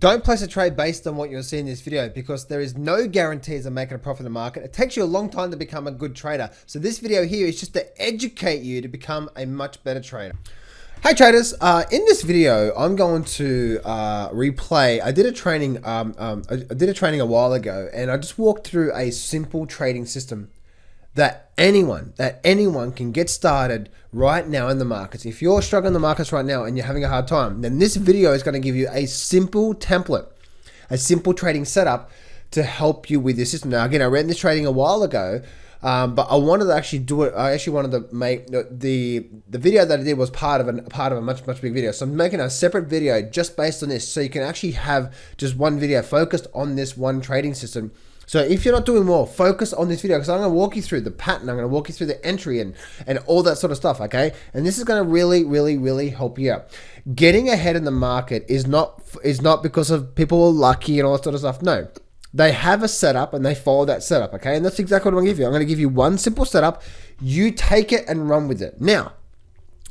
Don't place a trade based on what you're seeing in this video because there is no guarantees of making a profit in the market. It takes you a long time to become a good trader. So this video here is just to educate you to become a much better trader. Hey traders, in this video, I'm going to replay. I did a training a while ago, and I just walked through a simple trading system that anyone can get started right now in the markets. If you're struggling in the markets right now and you're having a hard time, then this video is going to give you a simple template, a simple trading setup to help you with your system. Now, again, I ran this trading a while ago, but I wanted to actually do it. I actually wanted to make the video that I did was part of a much big video. So I'm making a separate video just based on this, so you can actually have just one video focused on this one trading system. So if you're not doing more, focus on this video because I'm going to walk you through the pattern. I'm going to walk you through the entry and all that sort of stuff, okay? And this is going to really help you out. Getting ahead in the market is not because of people are lucky and all that sort of stuff. No, they have a setup and they follow that setup, okay? And that's exactly what I'm going to give you. I'm going to give you one simple setup. You take it and run with it. Now,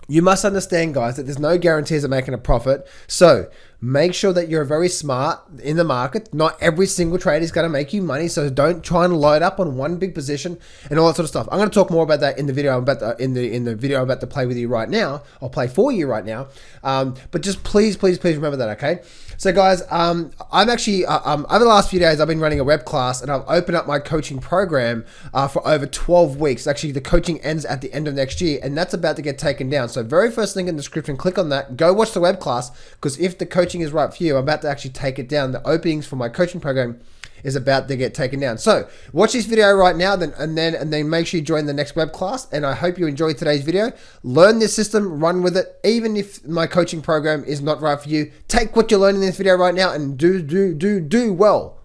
you must understand, guys, that there's no guarantees of making a profit. So make sure that you're very smart in the market. Not every single trade is going to make you money. So don't try and load up on one big position and all that sort of stuff. I'm going to talk more about that in the video. In the video I'm about to play with you right now. I'll play for you right now. But just please remember that, okay? So guys, I'm actually, over the last few days, I've been running a web class and I've opened up my coaching program for over 12 weeks. Actually, the coaching ends at the end of next year and that's about to get taken down. So very first link in the description, click on that, go watch the web class, because if the coaching is right for you, I'm about to actually take it down. The openings for my coaching program is about to get taken down. So watch this video right now, and then make sure you join the next web class. And I hope you enjoyed today's video. Learn this system, run with it. Even if my coaching program is not right for you, take what you're learning in this video right now and do well.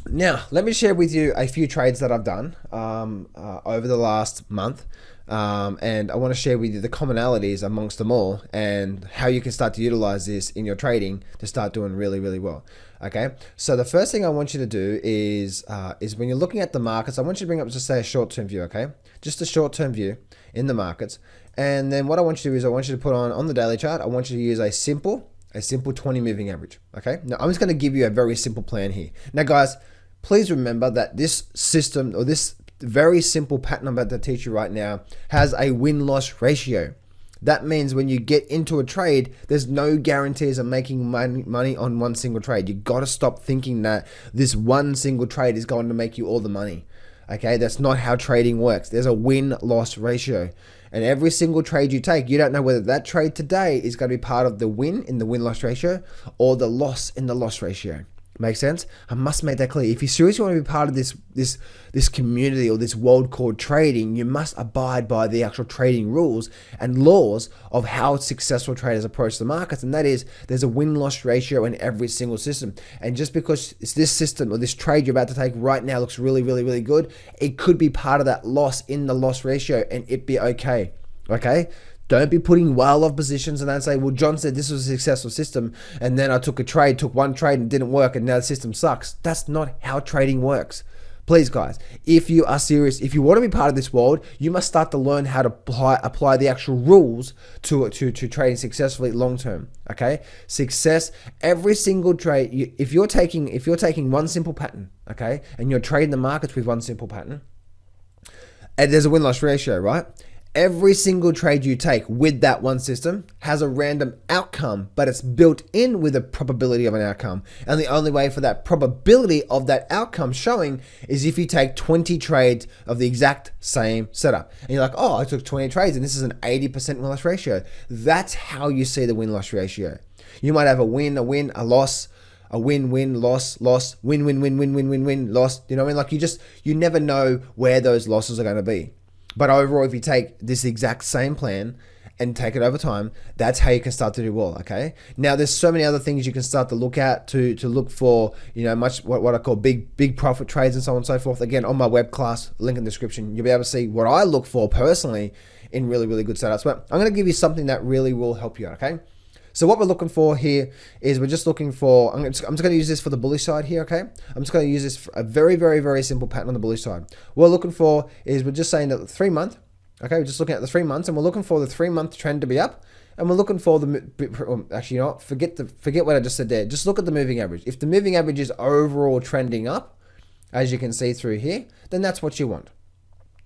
Now, let me share with you a few trades that I've done over the last month. And I want to share with you the commonalities amongst them all and how you can start to utilize this in your trading to start doing really well. Okay, so the first thing I want you to do is when you're looking at the markets, I want you to bring up just say a short-term view, okay? Just a short-term view in the markets. And then what I want you to do is I want you to put on the daily chart, I want you to use a simple 20 moving average, okay? Now, I'm just going to give you a very simple plan here. Now, guys, please remember that this system, or this very simple pattern I'm about to teach you right now, has a win-loss ratio. That means when you get into a trade, there's no guarantees of making money on one single trade. You got to stop thinking that this one single trade is going to make you all the money. Okay, that's not how trading works. There's a win-loss ratio. And every single trade you take, you don't know whether that trade today is going to be part of the win in the win-loss ratio or the loss in the loss ratio. Make sense? I must make that clear. If you seriously want to be part of this community or this world called trading, you must abide by the actual trading rules and laws of how successful traders approach the markets. And that is, there's a win-loss ratio in every single system. And just because it's this system or this trade you're about to take right now looks really good, it could be part of that loss in the loss ratio and it be okay. Okay? Don't be putting well off positions and then say, well, John said this was a successful system and then I took one trade and it didn't work and now the system sucks. That's not how trading works. Please, guys, if you are serious, if you want to be part of this world, you must start to learn how to apply the actual rules to trading successfully long term. Okay, success. Every single trade. If you're taking one simple pattern, okay, and you're trading the markets with one simple pattern, and there's a win-loss ratio, right? Every single trade you take with that one system has a random outcome, but it's built in with a probability of an outcome. And the only way for that probability of that outcome showing is if you take 20 trades of the exact same setup. And you're like, oh, I took 20 trades and this is an 80% win-loss ratio. That's how you see the win-loss ratio. You might have a win, a loss, a win, loss, win, loss. You know what I mean? Like you never know where those losses are going to be. But overall, if you take this exact same plan and take it over time, that's how you can start to do well, okay? Now, there's so many other things you can start to look at to look for, you know, what I call big profit trades and so on and so forth. Again, on my web class, link in the description, you'll be able to see what I look for personally in really good setups. But I'm going to give you something that really will help you out, okay? So what we're looking for here is we're just looking for, I'm just going to use this for the bullish side here, okay? I'm just going to use this for a very simple pattern on the bullish side. What we're looking for is we're just saying that the 3 month, okay? We're just looking at the 3 months and we're looking for the 3 month trend to be up and we're looking for actually, you know what? Forget what I just said there. Just look at the moving average. If the moving average is overall trending up, as you can see through here, then that's what you want.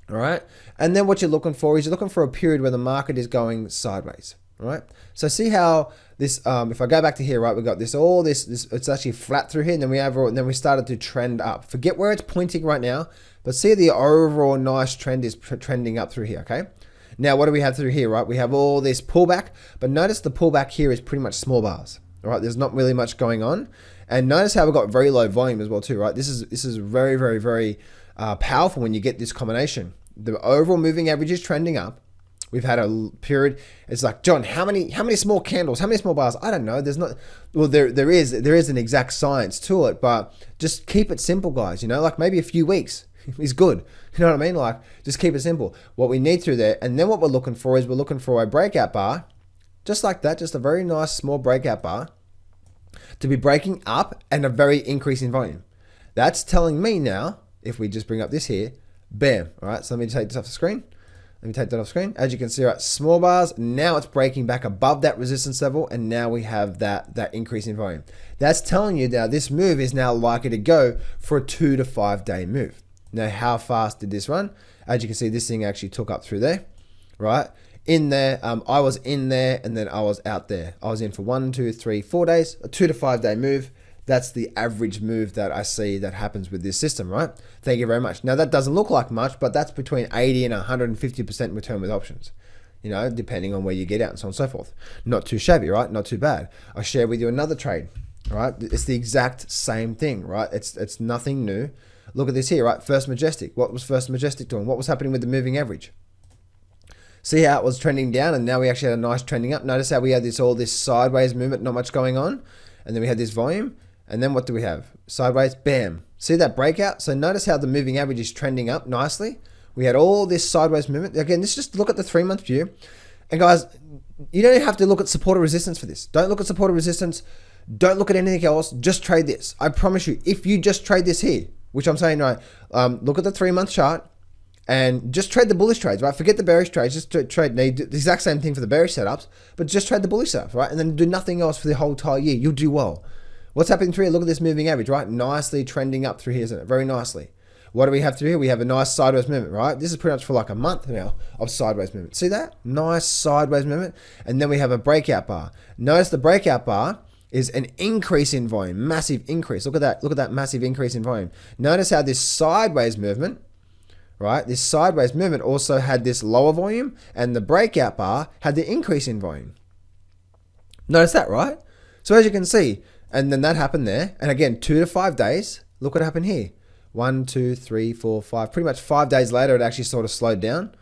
All right. And then what you're looking for is you're looking for a period where the market is going sideways. All right. So see how this, if I go back to here, right, we got this, it's actually flat through here, and then we started to trend up. Forget where it's pointing right now, but see the overall nice trend is trending up through here. Okay. Now, what do we have through here, right? We have all this pullback, but notice the pullback here is pretty much small bars. All right. There's not really much going on. And notice how we've got very low volume as well too, right? This is very, very, very powerful when you get this combination. The overall moving average is trending up. We've had a period. It's like, John, how many small candles, how many small bars? I don't know. There's not. Well, there is an exact science to it, but just keep it simple, guys. You know, like maybe a few weeks is good. You know what I mean? Like, just keep it simple. What we need through there, and then what we're looking for is we're looking for a breakout bar, just like that, just a very nice small breakout bar to be breaking up and a very increase in volume. That's telling me now, if we just bring up this here, bam. All right, so let me take this off the screen. Let me take that off screen. As you can see, right, small bars, now it's breaking back above that resistance level, and now we have that increase in volume. That's telling you now this move is now likely to go for a 2 to 5 day move. Now, how fast did this run? As you can see, this thing actually took up through there, right? In there, I was in there, and then I was out there. I was in for 1, 2, 3, 4 days, a 2 to 5 day move. That's the average move that I see that happens with this system, right? Thank you very much. Now, that doesn't look like much, but that's between 80 and 150% return with options, you know, depending on where you get out and so on and so forth. Not too shabby, right? Not too bad. I'll share with you another trade, right? It's the exact same thing, right? It's nothing new. Look at this here, right? First Majestic. What was First Majestic doing? What was happening with the moving average? See how it was trending down, and now we actually had a nice trending up. Notice how we had all this sideways movement, not much going on. And then we had this volume. And then what do we have? Sideways, bam. See that breakout? So notice how the moving average is trending up nicely. We had all this sideways movement. Again, this just look at the 3-month view. And guys, you don't have to look at support or resistance for this. Don't look at support or resistance. Don't look at anything else. Just trade this. I promise you, if you just trade this here, which I'm saying, right, look at the 3-month chart and just trade the bullish trades, right? Forget the bearish trades. Just trade. Now, you do the exact same thing for the bearish setups, but just trade the bullish setups, right? And then do nothing else for the whole entire year. You'll do well. What's happening through here? Look at this moving average, right? Nicely trending up through here, isn't it? Very nicely. What do we have through here? We have a nice sideways movement, right? This is pretty much for like a month now of sideways movement. See that? Nice sideways movement. And then we have a breakout bar. Notice the breakout bar is an increase in volume, massive increase. Look at that. Look at that massive increase in volume. Notice how this sideways movement, right? This sideways movement also had this lower volume, and the breakout bar had the increase in volume. Notice that, right? So as you can see, and then that happened there. And again, 2 to 5 days. Look what happened here. 1, 2, 3, 4, 5. Pretty much 5 days later, it actually sort of slowed down.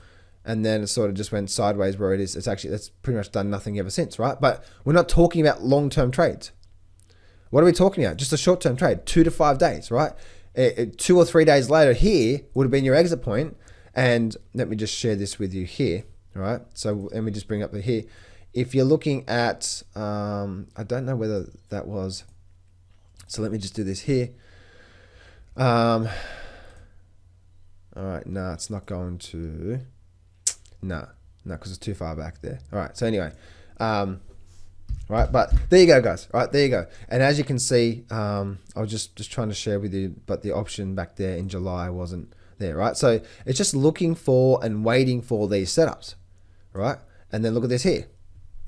And then it sort of just went sideways where it is. It's pretty much done nothing ever since, right? But we're not talking about long-term trades. What are we talking about? Just a short-term trade, 2 to 5 days, right? 2 or 3 days later here would have been your exit point. And let me just share this with you here, all right? So let me just bring up the here. If you're looking at, I don't know whether that was, so let me just do this here. All right, no, it's not going to, no, because it's too far back there. All right, so anyway, right, but there you go, guys. All right, there you go. And as you can see, I was just trying to share with you, but the option back there in July wasn't there, right? So it's just looking for and waiting for these setups, right? And then look at this here.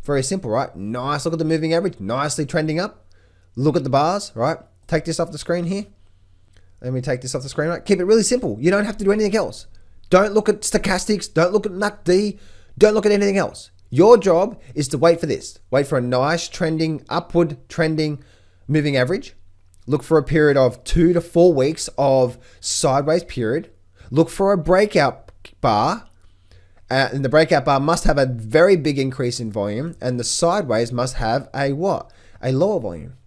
Very simple, right? Nice. Look at the moving average. Nicely trending up. Look at the bars, right? Take this off the screen here. Let me take this off the screen, right? Keep it really simple. You don't have to do anything else. Don't look at stochastics. Don't look at MACD. Don't look at anything else. Your job is to wait for this. Wait for a nice trending, upward trending moving average. Look for a period of 2 to 4 weeks of sideways period. Look for a breakout bar. And the breakout bar must have a very big increase in volume, and the sideways must have a what? A lower volume.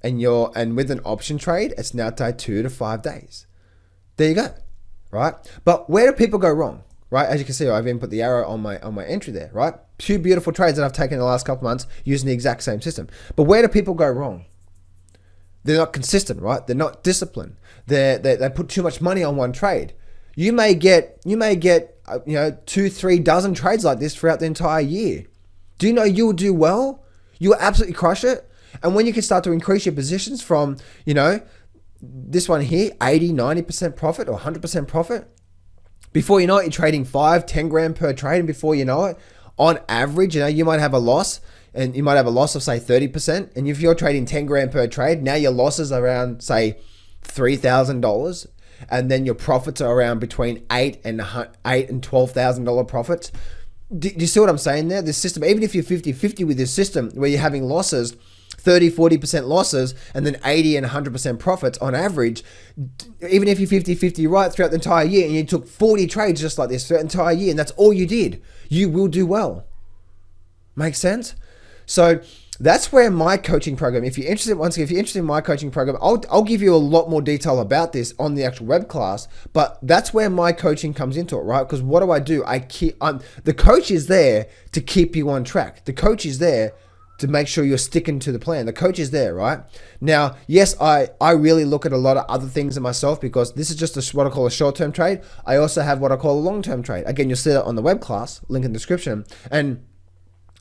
And with an option trade, it's now tied 2 to 5 days. There you go, right? But where do people go wrong, right? As you can see, I've even put the arrow on my entry there, right? 2 beautiful trades that I've taken in the last couple of months using the exact same system. But where do people go wrong? They're not consistent, right? They're not disciplined. They put too much money on one trade. You may get 2-3 dozen trades like this throughout the entire year. Do you know you'll do well? You'll absolutely crush it. And when you can start to increase your positions from, this one here, 80, 90% profit or 100% profit, before you know it, you're trading 5, 10 grand per trade. And before you know it, on average, you might have a loss, and you might have a loss of say 30%. And if you're trading 10 grand per trade, now your losses are around say $3,000. And then your profits are around between $8,000 and $12,000 profits. Do you see what I'm saying there? This system, even if you're 50-50 with this system where you're having losses, 30-40% losses, and then 80 and 100% profits on average, even if you're 50-50 right throughout the entire year and you took 40 trades just like this throughout the entire year and that's all you did, you will do well. Make sense? So that's where my coaching program, if you're interested in my coaching program, I'll give you a lot more detail about this on the actual web class, but that's where my coaching comes into it, right? Because what do? The coach is there to keep you on track. The coach is there to make sure you're sticking to the plan. The coach is there, right? Now, yes, I really look at a lot of other things in myself because this is just what I call a short-term trade. I also have what I call a long-term trade. Again, you'll see that on the web class, link in the description. And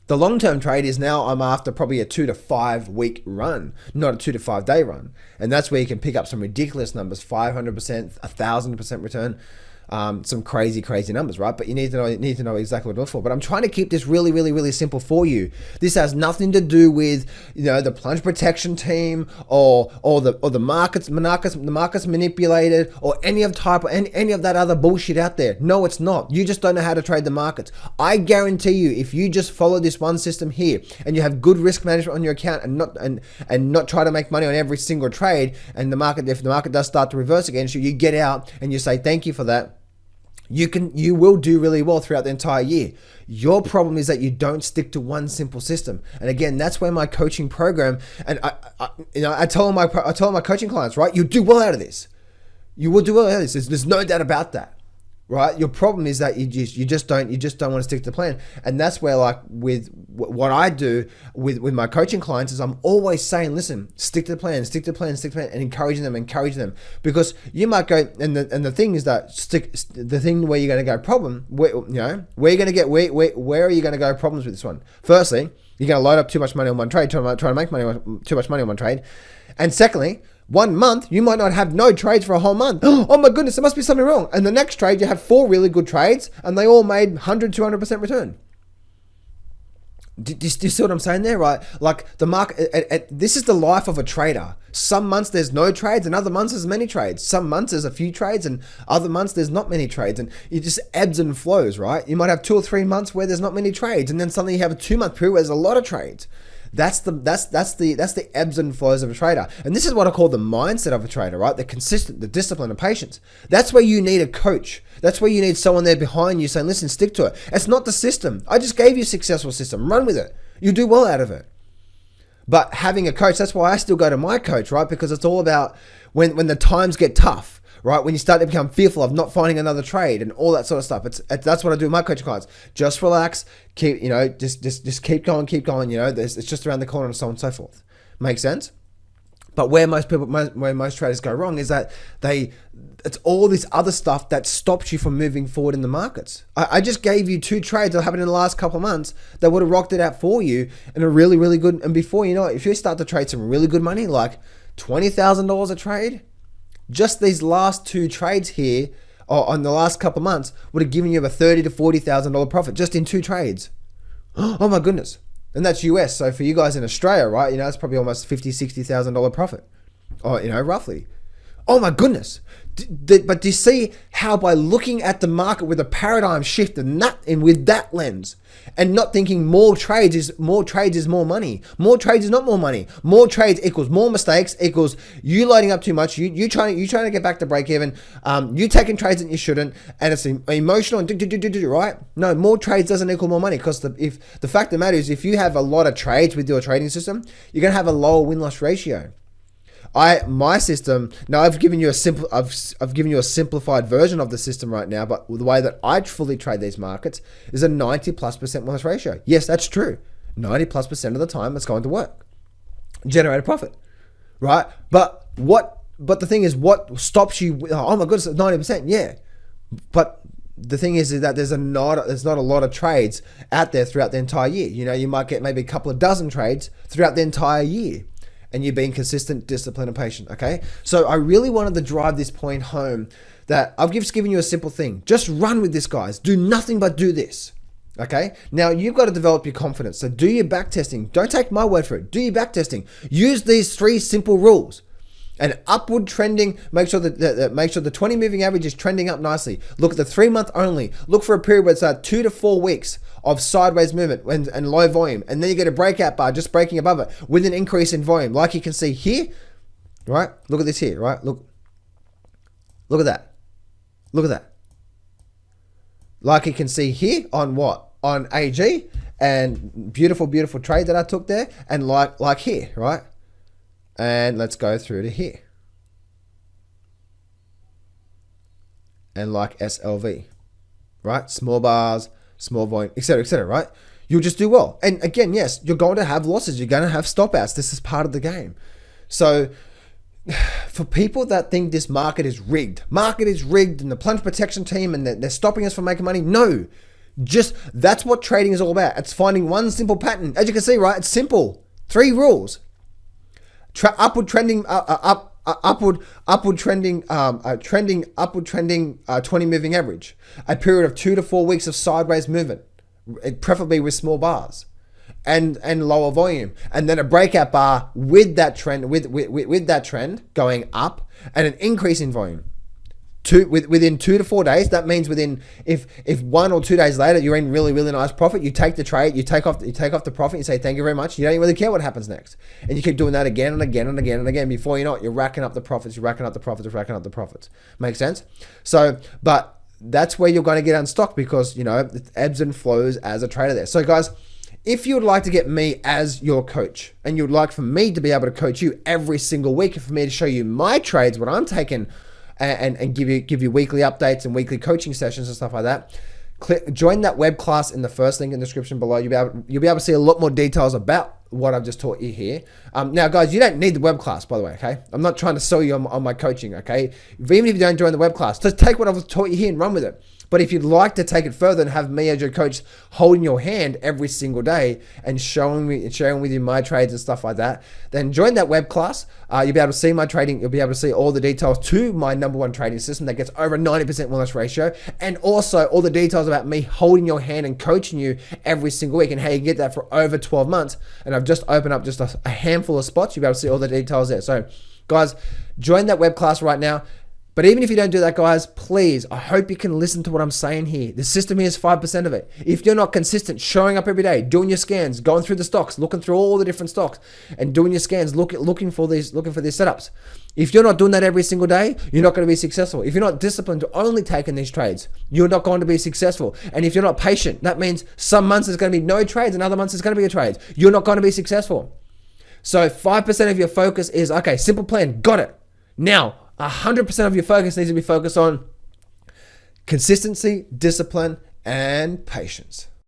the long-term trade is now I'm after probably a 2 to 5 week run, not a 2 to 5 day run. And that's where you can pick up some ridiculous numbers, 500%, 1,000% return. Some crazy numbers, right? But you need to know exactly what to look for. But I'm trying to keep this really, really, really simple for you. This has nothing to do with the plunge protection team or the markets manipulated or any of that other bullshit out there. No, it's not. You just don't know how to trade the markets. I guarantee you, if you just follow this one system here and you have good risk management on your account and not try to make money on every single trade, and if the market does start to reverse against you, you get out and you say thank you for that. You will do really well throughout the entire year. Your problem is that you don't stick to one simple system. And again, that's where my coaching program, and I tell all my coaching clients, right? You do well out of this. You will do well out of this. There's no doubt about that. Right? Your problem is that you just don't want to stick to the plan. And that's where, like, with what I do with my coaching clients is I'm always saying, listen, stick to the plan, and encouraging them, because you might go, and the thing is that the thing where you're going to go problem, where are you going to go problems with this one? Firstly, you're going to load up too much money on one trade, try to make too much money on one trade. And secondly, 1 month, you might not have no trades for a whole month. Oh my goodness, there must be something wrong. And the next trade, you have 4 really good trades and they all made 100, 200% return. Do you see what I'm saying there, right? Like the market, this is the life of a trader. Some months there's no trades and other months there's many trades. Some months there's a few trades and other months there's not many trades, and it just ebbs and flows, right? You might have 2 or 3 months where there's not many trades, and then suddenly you have a 2-month period where there's a lot of trades. That's the ebbs and flows of a trader. And this is what I call the mindset of a trader, right? The consistent, the discipline, and patience. That's where you need a coach. That's where you need someone there behind you saying, listen, stick to it. It's not the system. I just gave you a successful system. Run with it. You do well out of it. But having a coach, that's why I still go to my coach, right? Because it's all about when the times get tough, right? When you start to become fearful of not finding another trade and all that sort of stuff. That's what I do with my coaching clients. Just relax, just keep going. It's just around the corner and so on and so forth. Make sense? But where most traders go wrong is that it's all this other stuff that stops you from moving forward in the markets. I just gave you 2 trades that happened in the last couple of months that would have rocked it out for you and are really, really good. And before you know it, if you start to trade some really good money, like $20,000 a trade, just these last 2 trades here on the last couple of months would have given you a $30,000 to $40,000 profit just in 2 trades. Oh my goodness. And that's US. So for you guys in Australia, right, it's probably almost $50,000, $60,000 profit. Or, roughly. Oh my goodness. But do you see how by looking at the market with a paradigm shift and with that lens, and not thinking more trades is more money. More trades is not more money. More trades equals more mistakes, equals you loading up too much, you trying to get back to break even, you taking trades that you shouldn't, and it's emotional and right? No, more trades doesn't equal more money, because if the fact of the matter is, if you have a lot of trades with your trading system, you're gonna have a lower win-loss ratio. My system, now I've given you a simplified version of the system right now, but the way that I fully trade these markets is a 90+% win-loss ratio. Yes, that's true. 90+% of the time it's going to work. Generate a profit, right? But the thing is, what stops you? Oh my goodness, it's 90%. Yeah, but the thing is that there's not a lot of trades out there throughout the entire year. You know, you might get maybe a couple of dozen trades throughout the entire year, and you're being consistent, disciplined, and patient. Okay, so I really wanted to drive this point home that I've just given you a simple thing. Just run with this, guys. Do nothing but do this. Okay, now you've got to develop your confidence. So do your back testing. Don't take my word for it. Do your back testing. Use these 3 simple rules. And upward trending, make sure the 20 moving average is trending up nicely. Look at the 3-month only. Look for a period where it's 2 to 4 weeks of sideways movement and low volume. And then you get a breakout bar just breaking above it with an increase in volume. Like you can see here, right? Look at this here, right? Look at that. Look at that. Like you can see here on what? On AG, and beautiful, beautiful trade that I took there. And like here, right? And let's go through to here. And like SLV, right? Small bars, small volume, etc., right? You'll just do well. And again, yes, you're going to have losses. You're going to have stop outs. This is part of the game. So for people that think this market is rigged and the plunge protection team and they're stopping us from making money, no. Just, that's what trading is all about. It's finding one simple pattern. As you can see, right? It's simple. 3 rules. Upward trending 20 moving average, a period of 2 to 4 weeks of sideways movement, preferably with small bars and lower volume, and then a breakout bar with that trend with that trend going up and an increase in volume. Within 2 to 4 days, that means within if 1 or 2 days later you're in really, really nice profit, you take the trade, you take off the profit, you say thank you very much. You don't really care what happens next, and you keep doing that again and again and again and again. Before you know it, you're racking up the profits. Makes sense? So, but that's where you're going to get unstuck because you know it ebbs and flows as a trader there. So, guys, if you would like to get me as your coach, and you'd like for me to be able to coach you every single week, and for me to show you my trades, what I'm taking, and give you weekly updates and weekly coaching sessions and stuff like that, join that web class in the first link in the description below. You'll be able to see a lot more details about what I've just taught you here. Now, guys, you don't need the web class, by the way, okay? I'm not trying to sell you on my coaching, okay? Even if you don't join the web class, just take what I've taught you here and run with it. But if you'd like to take it further and have me as your coach holding your hand every single day and sharing with you my trades and stuff like that, then join that web class. You'll be able to see my trading. You'll be able to see all the details to my #1 trading system that gets over 90% win-loss ratio, and also all the details about me holding your hand and coaching you every single week and how you can get that for over 12 months. And I've just opened up just a handful of spots. You'll be able to see all the details there. So, guys, join that web class right now. But even if you don't do that, guys, please, I hope you can listen to what I'm saying here. The system here is 5% of it. If you're not consistent, showing up every day, doing your scans, going through the stocks, looking through all the different stocks, and doing your scans, looking for these setups. If you're not doing that every single day, you're not going to be successful. If you're not disciplined to only taking these trades, you're not going to be successful. And if you're not patient, that means some months there's going to be no trades, and other months there's going to be a trade. You're not going to be successful. So 5% of your focus is, okay, simple plan, got it. Now, 100% of your focus needs to be focused on consistency, discipline, and patience.